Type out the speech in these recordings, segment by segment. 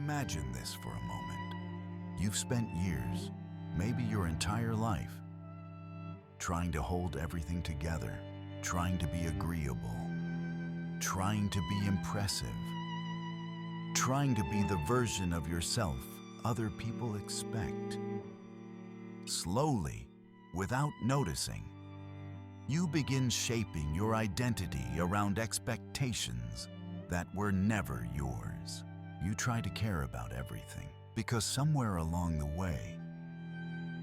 Imagine this for a moment. You've spent years, maybe your entire life, trying to hold everything together, trying to be agreeable, trying to be impressive, trying to be the version of yourself other people expect. Slowly, without noticing, you begin shaping your identity around expectations that were never yours. You try to care about everything because somewhere along the way,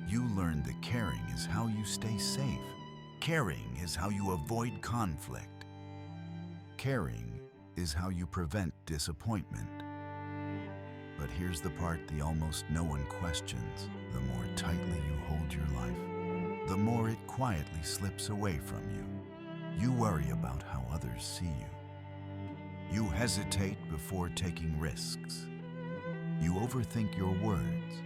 you learn that caring is how you stay safe. Caring is how you avoid conflict. Caring is how you prevent disappointment. But here's the part the almost no one questions. The more tightly you hold your life, the more it quietly slips away from you. You worry about how others see you. You hesitate before taking risks. You overthink your words.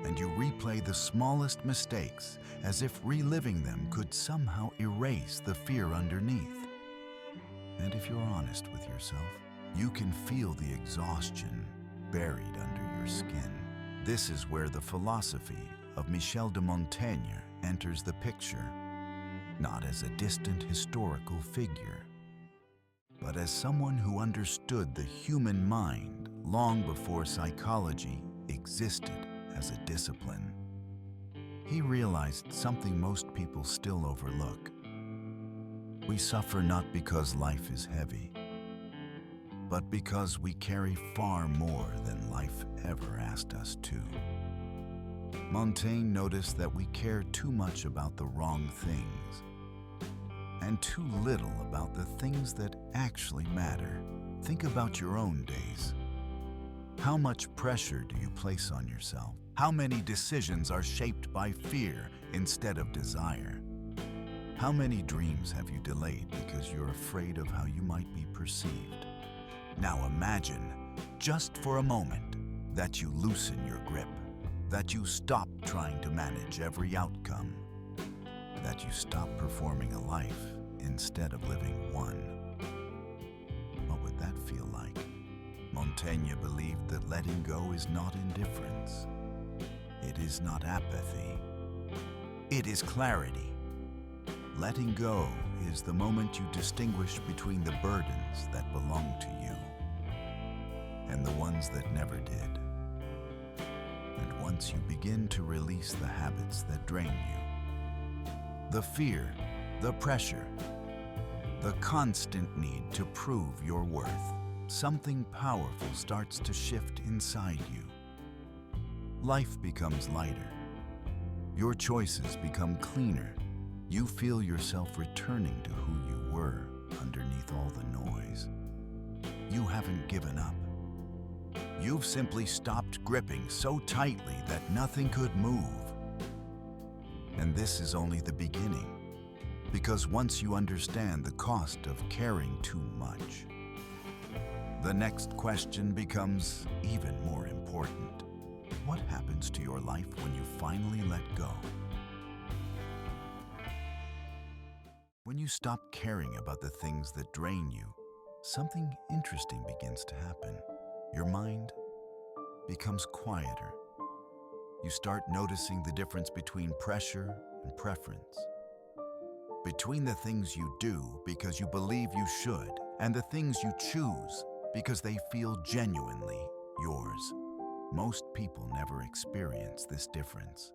And you replay the smallest mistakes as if reliving them could somehow erase the fear underneath. And if you're honest with yourself, you can feel the exhaustion buried under your skin. This is where the philosophy of Michel de Montaigne enters the picture, not as a distant historical figure, but as someone who understood the human mind long before psychology existed as a discipline. He realized something most people still overlook. We suffer not because life is heavy, but because we carry far more than life ever asked us to. Montaigne noticed that we care too much about the wrong things and too little about the things that actually matter. Think about your own days. How much pressure do you place on yourself? How many decisions are shaped by fear instead of desire? How many dreams have you delayed because you're afraid of how you might be perceived? Now imagine, just for a moment, that you loosen your grip, that you stop trying to manage every outcome, that you stop performing a life instead of living one. What would that feel like? Montaigne believed that letting go is not indifference. It is not apathy. It is clarity. Letting go is the moment you distinguish between the burdens that belong to you and the ones that never did. And once you begin to release the habits that drain you, the fear, the pressure, the constant need to prove your worth, something powerful starts to shift inside you. Life becomes lighter. Your choices become cleaner. You feel yourself returning to who you were underneath all the noise. You haven't given up. You've simply stopped gripping so tightly that nothing could move. And this is only the beginning, because once you understand the cost of caring too much, the next question becomes even more important. What happens to your life when you finally let go? When you stop caring about the things that drain you, something interesting begins to happen. Your mind becomes quieter. You start noticing the difference between pressure and preference, between the things you do because you believe you should and the things you choose because they feel genuinely yours. Most people never experience this difference,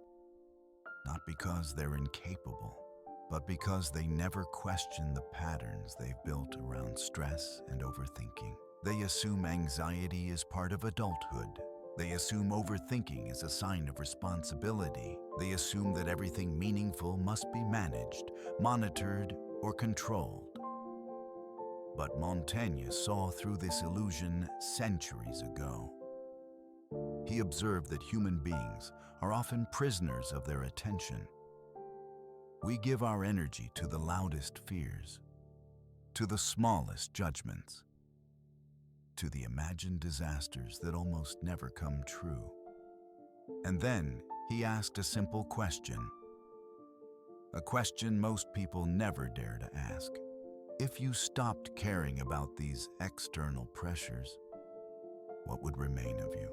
not because they're incapable, but because they never question the patterns they've built around stress and overthinking. They assume anxiety is part of adulthood. They assume overthinking is a sign of responsibility. They assume that everything meaningful must be managed, monitored, or controlled. But Montaigne saw through this illusion centuries ago. He observed that human beings are often prisoners of their attention. We give our energy to the loudest fears, to the smallest judgments, to the imagined disasters that almost never come true. And then he asked a simple question, a question most people never dare to ask. If you stopped caring about these external pressures, what would remain of you?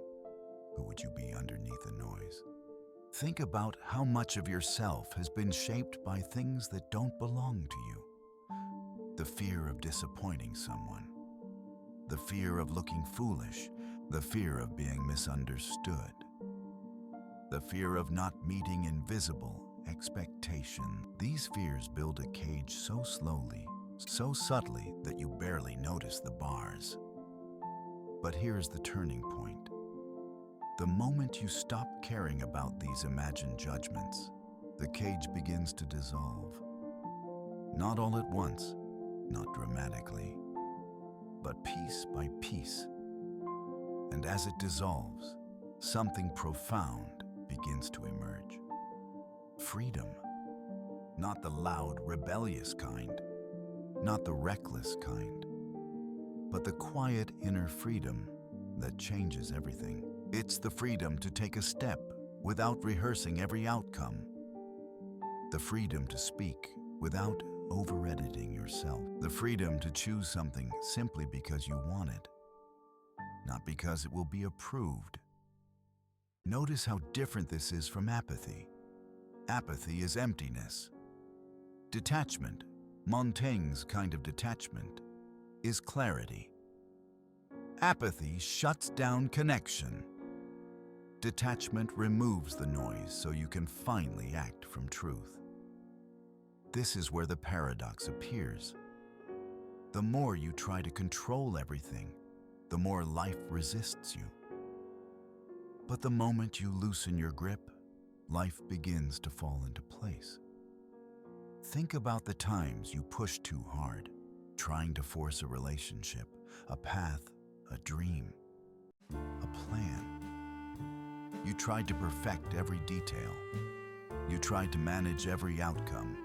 Who would you be underneath the noise? Think about how much of yourself has been shaped by things that don't belong to you. The fear of disappointing someone, the fear of looking foolish, the fear of being misunderstood, the fear of not meeting invisible expectation. These fears build a cage so slowly, so subtly that you barely notice the bars. But here's the turning point. The moment you stop caring about these imagined judgments, the cage begins to dissolve. Not all at once, not dramatically, but piece by piece. And as it dissolves, something profound begins to emerge. Freedom. Not the loud, rebellious kind, not the reckless kind, but the quiet inner freedom that changes everything. It's the freedom to take a step without rehearsing every outcome. The freedom to speak without over-editing yourself. The freedom to choose something simply because you want it, not because it will be approved. Notice how different this is from apathy. Apathy is emptiness. Detachment, Montaigne's kind of detachment, is clarity. Apathy shuts down connection. Detachment removes the noise so you can finally act from truth. This is where the paradox appears. The more you try to control everything, the more life resists you. But the moment you loosen your grip, life begins to fall into place. Think about the times you pushed too hard, trying to force a relationship, a path, a dream, a plan. You tried to perfect every detail. You tried to manage every outcome.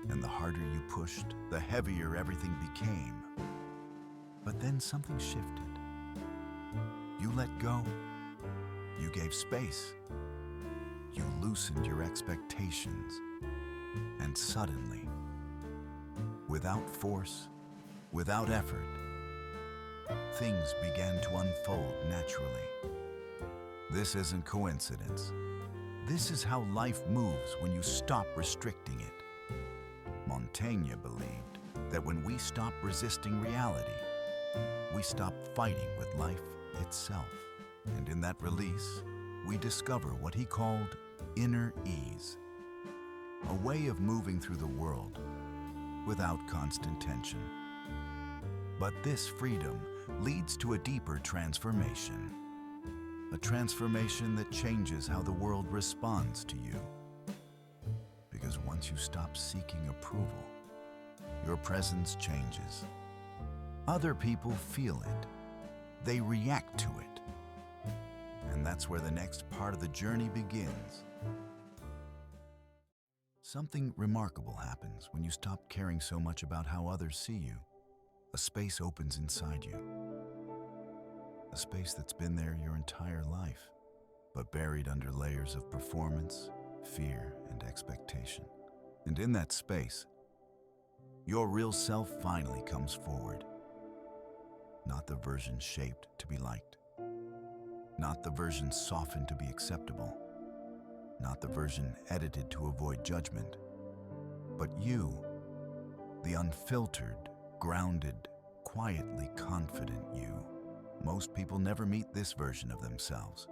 And the harder you pushed, the heavier everything became. But then something shifted. You let go. You gave space. You loosened your expectations. And suddenly, without force, without effort, things began to unfold naturally. This isn't coincidence. This is how life moves when you stop restricting it. Montaigne believed that when we stop resisting reality, we stop fighting with life itself. And in that release, we discover what he called inner ease, a way of moving through the world without constant tension. But this freedom leads to a deeper transformation, a transformation that changes how the world responds to you. Because once you stop seeking approval, your presence changes. Other people feel it. They react to it. And that's where the next part of the journey begins. Something remarkable happens when you stop caring so much about how others see you. A space opens inside you. A space that's been there your entire life, but buried under layers of performance, fear, and expectation. And in that space, your real self finally comes forward. Not the version shaped to be liked. Not the version softened to be acceptable. Not the version edited to avoid judgment. But you, the unfiltered, grounded, quietly confident you. Most people never meet this version of themselves.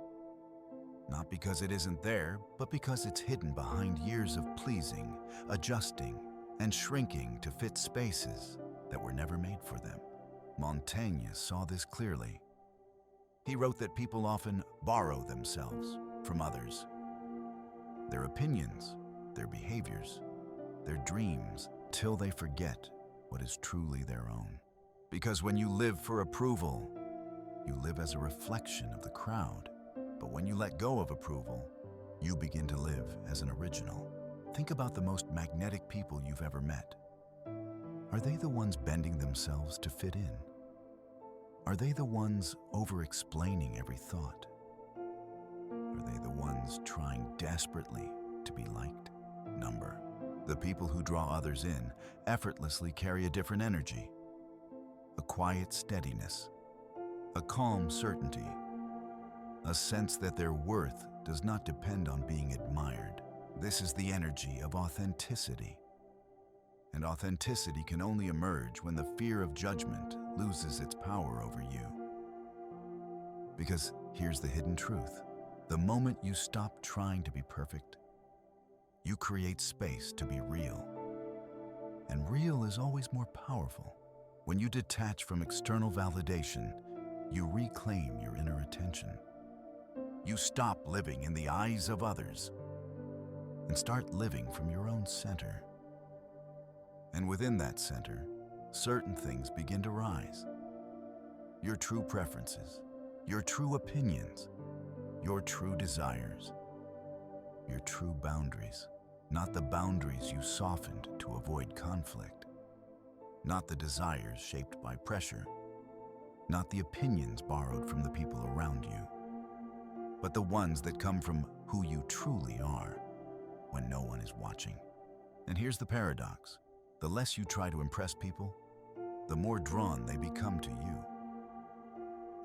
Not because it isn't there, but because it's hidden behind years of pleasing, adjusting, and shrinking to fit spaces that were never made for them. Montaigne saw this clearly. He wrote that people often borrow themselves from others. Their opinions, their behaviors, their dreams, till they forget what is truly their own. Because when you live for approval, you live as a reflection of the crowd. But when you let go of approval, you begin to live as an original. Think about the most magnetic people you've ever met. Are they the ones bending themselves to fit in? Are they the ones over-explaining every thought? Are they the ones trying desperately to be liked? Number. The people who draw others in effortlessly carry a different energy, a quiet steadiness, a calm certainty, a sense that their worth does not depend on being admired. This is the energy of authenticity. And authenticity can only emerge when the fear of judgment loses its power over you. Because here's the hidden truth. The moment you stop trying to be perfect, you create space to be real. And real is always more powerful. When you detach from external validation, you reclaim your inner attention. You stop living in the eyes of others and start living from your own center. And within that center, certain things begin to rise. Your true preferences, your true opinions, your true desires, your true boundaries. Not the boundaries you softened to avoid conflict. Not the desires shaped by pressure. Not the opinions borrowed from the people around you. But the ones that come from who you truly are when no one is watching. And here's the paradox. The less you try to impress people, the more drawn they become to you.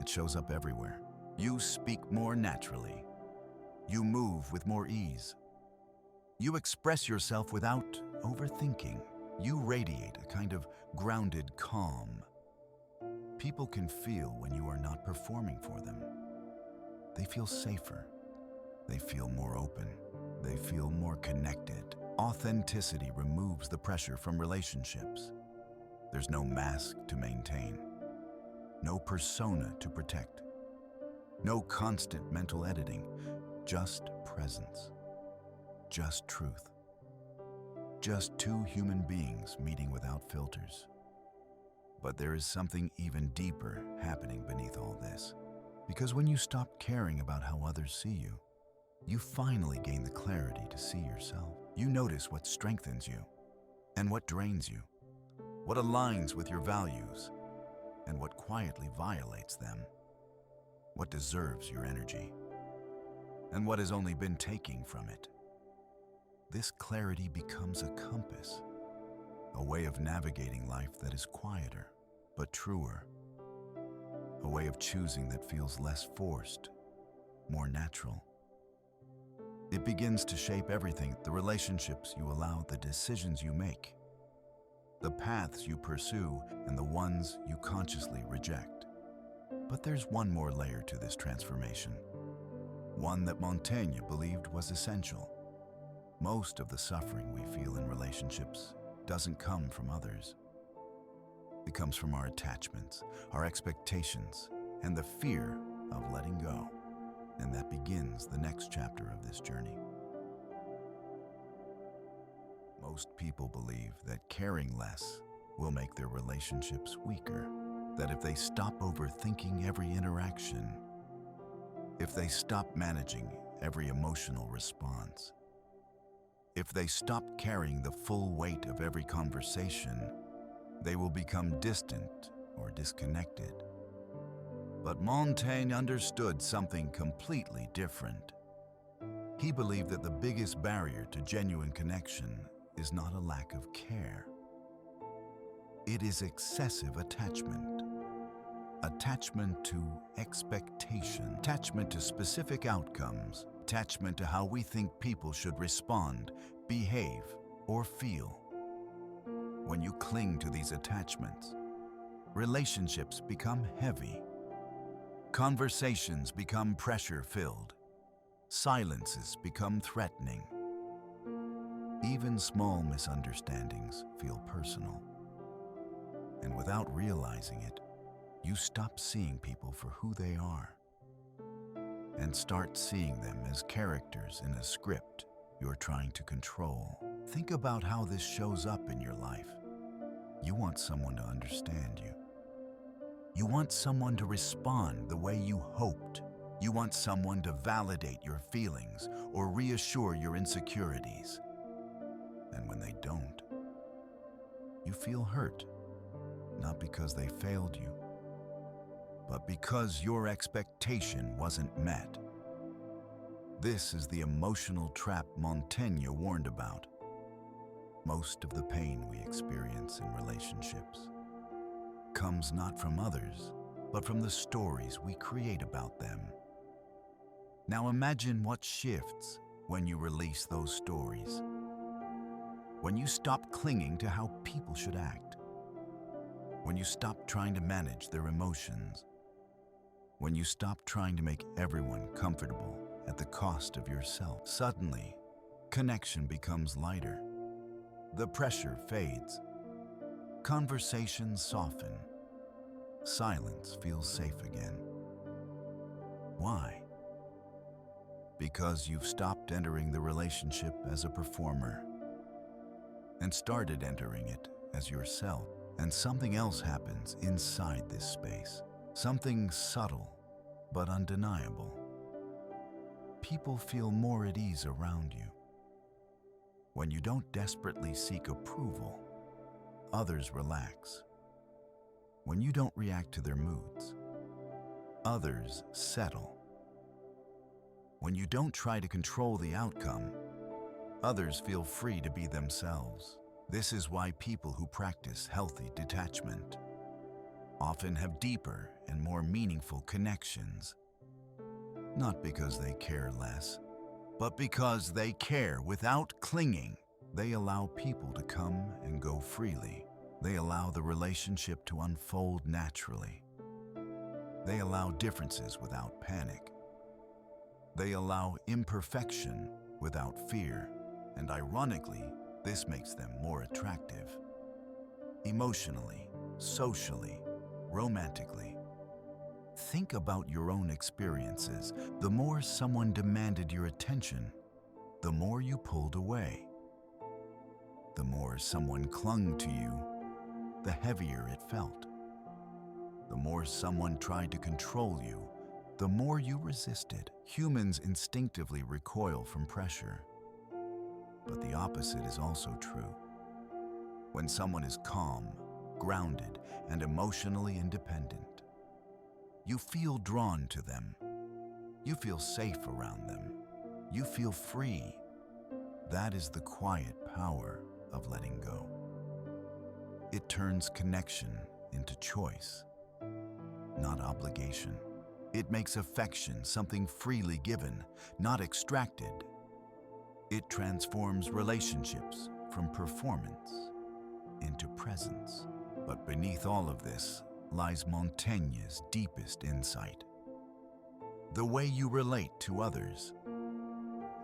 It shows up everywhere. You speak more naturally. You move with more ease. You express yourself without overthinking. You radiate a kind of grounded calm. People can feel when you are not performing for them. They feel safer. They feel more open. They feel more connected. Authenticity removes the pressure from relationships. There's no mask to maintain, no persona to protect, no constant mental editing, just presence, just truth, just two human beings meeting without filters. But there is something even deeper happening beneath all this. Because when you stop caring about how others see you, you finally gain the clarity to see yourself. You notice what strengthens you and what drains you, what aligns with your values and what quietly violates them, what deserves your energy and what has only been taking from it. This clarity becomes a compass, a way of navigating life that is quieter but truer, a way of choosing that feels less forced, more natural. It begins to shape everything: the relationships you allow, the decisions you make, the paths you pursue, and the ones you consciously reject. But there's one more layer to this transformation, one that Montaigne believed was essential. Most of the suffering we feel in relationships doesn't come from others. It comes from our attachments, our expectations, and the fear of letting go. And that begins the next chapter of this journey. Most people believe that caring less will make their relationships weaker, that if they stop overthinking every interaction, if they stop managing every emotional response, if they stop carrying the full weight of every conversation, they will become distant or disconnected. But Montaigne understood something completely different. He believed that the biggest barrier to genuine connection is not a lack of care. It is excessive attachment. Attachment to expectation, attachment to specific outcomes, attachment to how we think people should respond, behave, or feel. When you cling to these attachments, relationships become heavy. Conversations become pressure-filled. Silences become threatening. Even small misunderstandings feel personal. And without realizing it, you stop seeing people for who they are and start seeing them as characters in a script you're trying to control. Think about how this shows up in your life. You want someone to understand you. You want someone to respond the way you hoped. You want someone to validate your feelings or reassure your insecurities. And when they don't, you feel hurt, not because they failed you, but because your expectation wasn't met. This is the emotional trap Montaigne warned about. Most of the pain we experience in relationships comes not from others, but from the stories we create about them. Now imagine what shifts when you release those stories. When you stop clinging to how people should act. When you stop trying to manage their emotions. When you stop trying to make everyone comfortable at the cost of yourself. Suddenly, connection becomes lighter. The pressure fades. Conversations soften. Silence feels safe again. Why? Because you've stopped entering the relationship as a performer and started entering it as yourself. And something else happens inside this space. Something subtle but undeniable. People feel more at ease around you. When you don't desperately seek approval, others relax. When you don't react to their moods, others settle. When you don't try to control the outcome, others feel free to be themselves. This is why people who practice healthy detachment often have deeper and more meaningful connections. Not because they care less, but because they care without clinging. They allow people to come and go freely. They allow the relationship to unfold naturally. They allow differences without panic. They allow imperfection without fear. And ironically, this makes them more attractive. Emotionally, socially, romantically. Think about your own experiences. The more someone demanded your attention, the more you pulled away. The more someone clung to you, the heavier it felt. The more someone tried to control you, the more you resisted. Humans instinctively recoil from pressure. But the opposite is also true. When someone is calm, grounded, and emotionally independent, you feel drawn to them. You feel safe around them. You feel free. That is the quiet power of letting go. It turns connection into choice, not obligation. It makes affection something freely given, not extracted. It transforms relationships from performance into presence. But beneath all of this lies Montaigne's deepest insight. The way you relate to others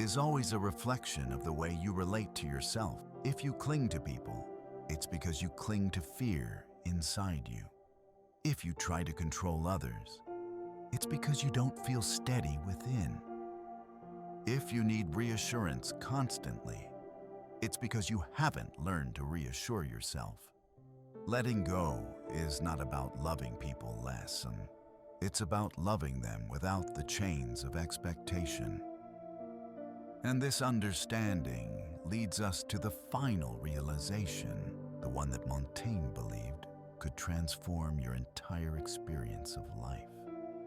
is always a reflection of the way you relate to yourself. If you cling to people, it's because you cling to fear inside you. If you try to control others, it's because you don't feel steady within. If you need reassurance constantly, it's because you haven't learned to reassure yourself. Letting go is not about loving people less, and it's about loving them without the chains of expectation. And this understanding leads us to the final realization, the one that Montaigne believed could transform your entire experience of life.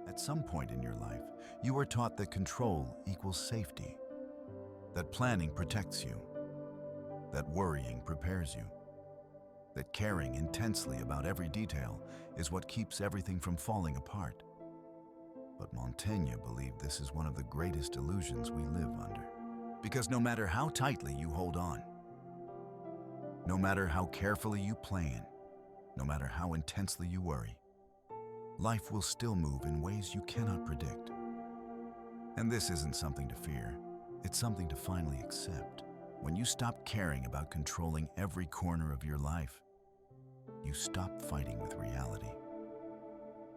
At some point in your life, you were taught that control equals safety, that planning protects you, that worrying prepares you, that caring intensely about every detail is what keeps everything from falling apart. But Montaigne believed this is one of the greatest illusions we live under. Because no matter how tightly you hold on, no matter how carefully you plan, no matter how intensely you worry, life will still move in ways you cannot predict. And this isn't something to fear, it's something to finally accept. When you stop caring about controlling every corner of your life, you stop fighting with reality.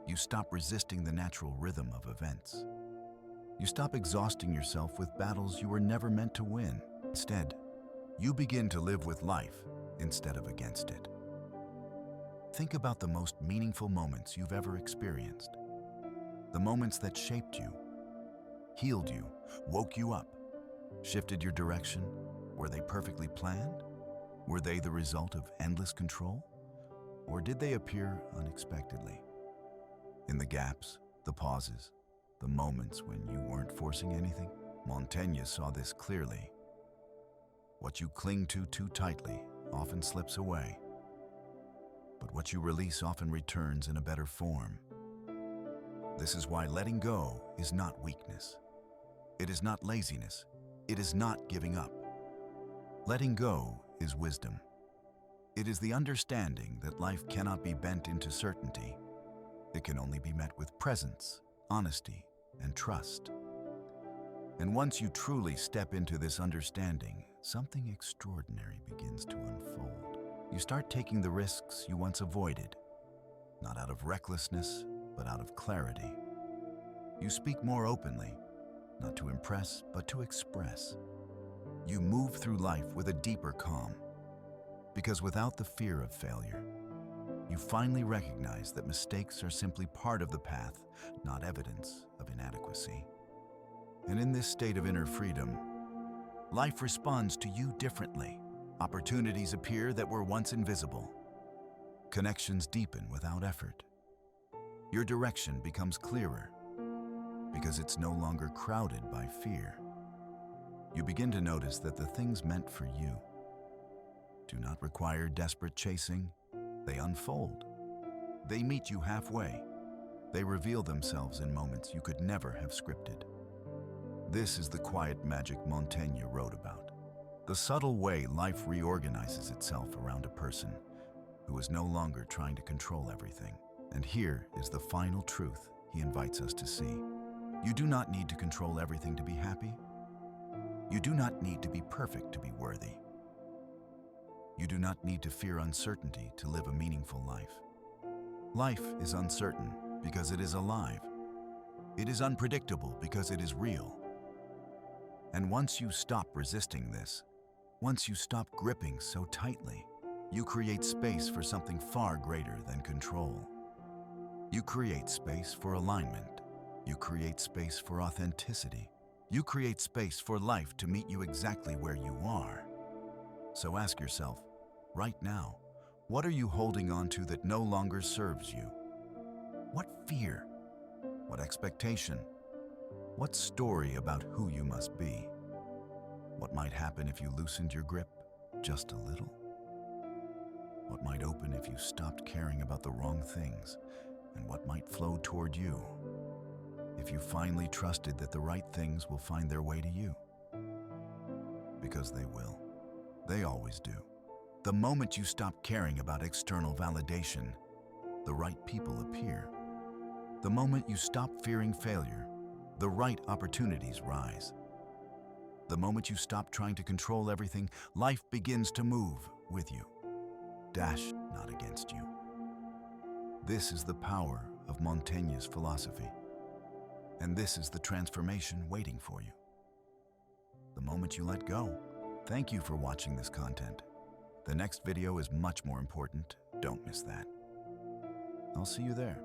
You stop resisting the natural rhythm of events. You stop exhausting yourself with battles you were never meant to win. Instead, you begin to live with life instead of against it. Think about the most meaningful moments you've ever experienced. The moments that shaped you, healed you, woke you up, shifted your direction. Were they perfectly planned? Were they the result of endless control? Or did they appear unexpectedly? In the gaps, the pauses, the moments when you weren't forcing anything? Montaigne saw this clearly. What you cling to too tightly often slips away, but what you release often returns in a better form. This is why letting go is not weakness. It is not laziness. It is not giving up. Letting go is wisdom. It is the understanding that life cannot be bent into certainty. It can only be met with presence, honesty, and trust. And once you truly step into this understanding, something extraordinary begins to unfold. You start taking the risks you once avoided, not out of recklessness, but out of clarity. You speak more openly, not to impress, but to express. You move through life with a deeper calm, because without the fear of failure, you finally recognize that mistakes are simply part of the path, not evidence of inadequacy. And in this state of inner freedom, life responds to you differently. Opportunities appear that were once invisible. Connections deepen without effort. Your direction becomes clearer because it's no longer crowded by fear. You begin to notice that the things meant for you do not require desperate chasing. They unfold. They meet you halfway. They reveal themselves in moments you could never have scripted. This is the quiet magic Montaigne wrote about. The subtle way life reorganizes itself around a person who is no longer trying to control everything. And here is the final truth he invites us to see. You do not need to control everything to be happy. You do not need to be perfect to be worthy. You do not need to fear uncertainty to live a meaningful life. Life is uncertain because it is alive. It is unpredictable because it is real. And once you stop resisting this, once you stop gripping so tightly, you create space for something far greater than control. You create space for alignment. You create space for authenticity. You create space for life to meet you exactly where you are. So ask yourself, right now, what are you holding on to that no longer serves you? What fear? What expectation? What story about who you must be? What might happen if you loosened your grip just a little? What might open if you stopped caring about the wrong things? And what might flow toward you if you finally trusted that the right things will find their way to you? Because they will. They always do. The moment you stop caring about external validation, the right people appear. The moment you stop fearing failure, the right opportunities rise. The moment you stop trying to control everything, life begins to move with you. Not against you. This is the power of Montaigne's philosophy. And this is the transformation waiting for you. The moment you let go. Thank you for watching this content. The next video is much more important. Don't miss that. I'll see you there.